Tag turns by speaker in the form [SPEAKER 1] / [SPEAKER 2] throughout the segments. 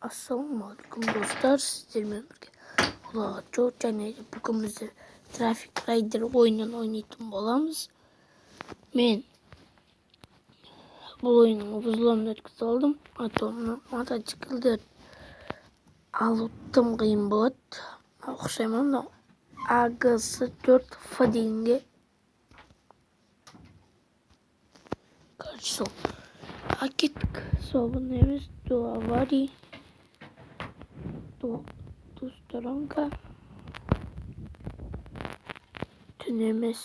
[SPEAKER 1] Ассалаумағалейкум достар, сіздермен бірге Ұлағатжол және бүгін біздер Traffic Rider ойынын ойнайтын боламыз. Мен бұл ойынның бұзылуын өткізіп алдым. Атомның мотоциклді алу тым қиын болады. Ұқсаймын, мынау АГС-4F дегенге. Сол. Кеттік. Свободный емес, до аварии. Ту сторонка. Түн емес.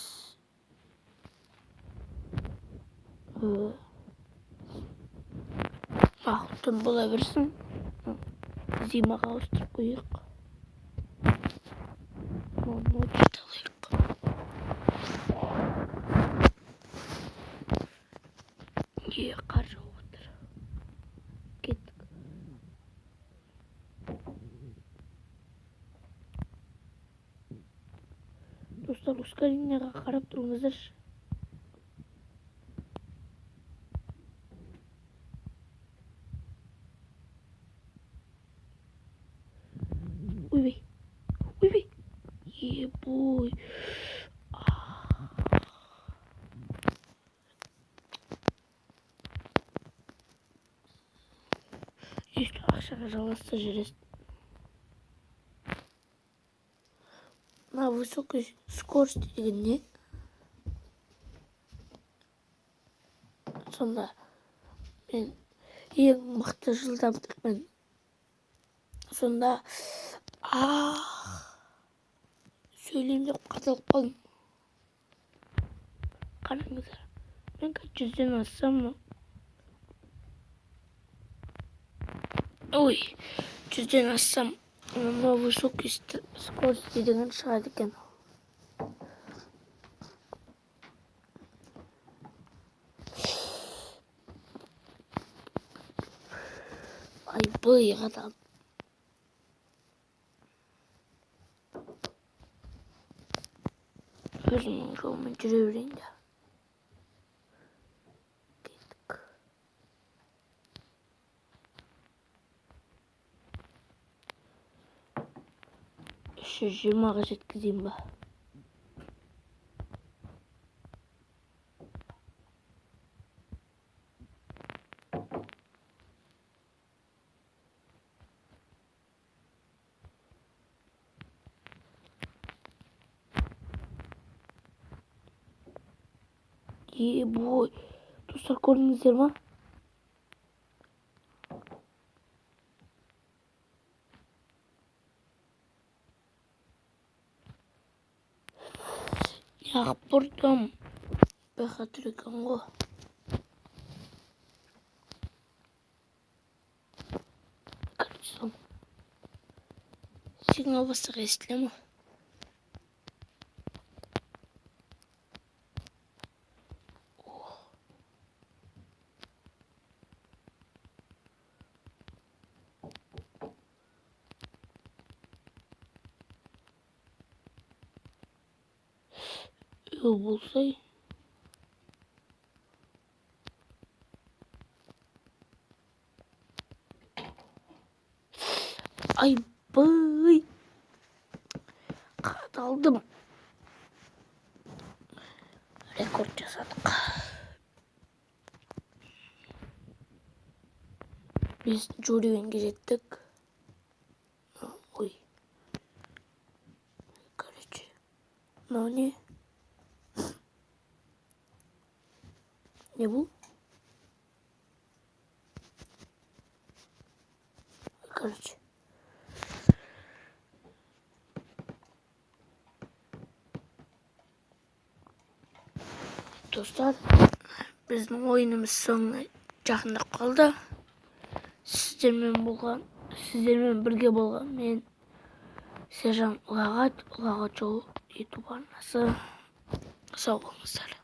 [SPEAKER 1] Түн бола берсін. Зимаға ауыстырып қойық. Ночь талайық. Қар жауып отыр. Кеттік. Достар, ускорениеға қарап тұрыңыздаршы. Ойбай. Ебой. Ешті ақшаға жалғасты жүресін. На высокой скорости деген не? Сонда мен ең мықты жылдамдықпен. Сонда сөйлеймін деп қаталып қалдым. Қараңыздар, мен 100-ден ассам. Ой, 100-ден ассам. На высокой скорости деген шығады екен. Айбай адам. Өзімнің жолымен жүре берейін де. Кеттік. 320-ға жеткізейін ба? Ебой, достар, көрдіңіздер ма? Неғып бұрдым? Бәқа түрекен ғой. Көрдіңіздер ма? Сигнал басыға естіле ма? Болсай. Айбай. Қаталдым. Рекорд жасадық. Біз жүруенге жеттік. Ой. Короче. Мынау не? Не бұл? Короче. Достар, біздің ойынымыз соңына жақындап қалды. Сіздермен бірге болған мен Сержан Ұлағатжол YouTube арнасы. Сау болыңыздар.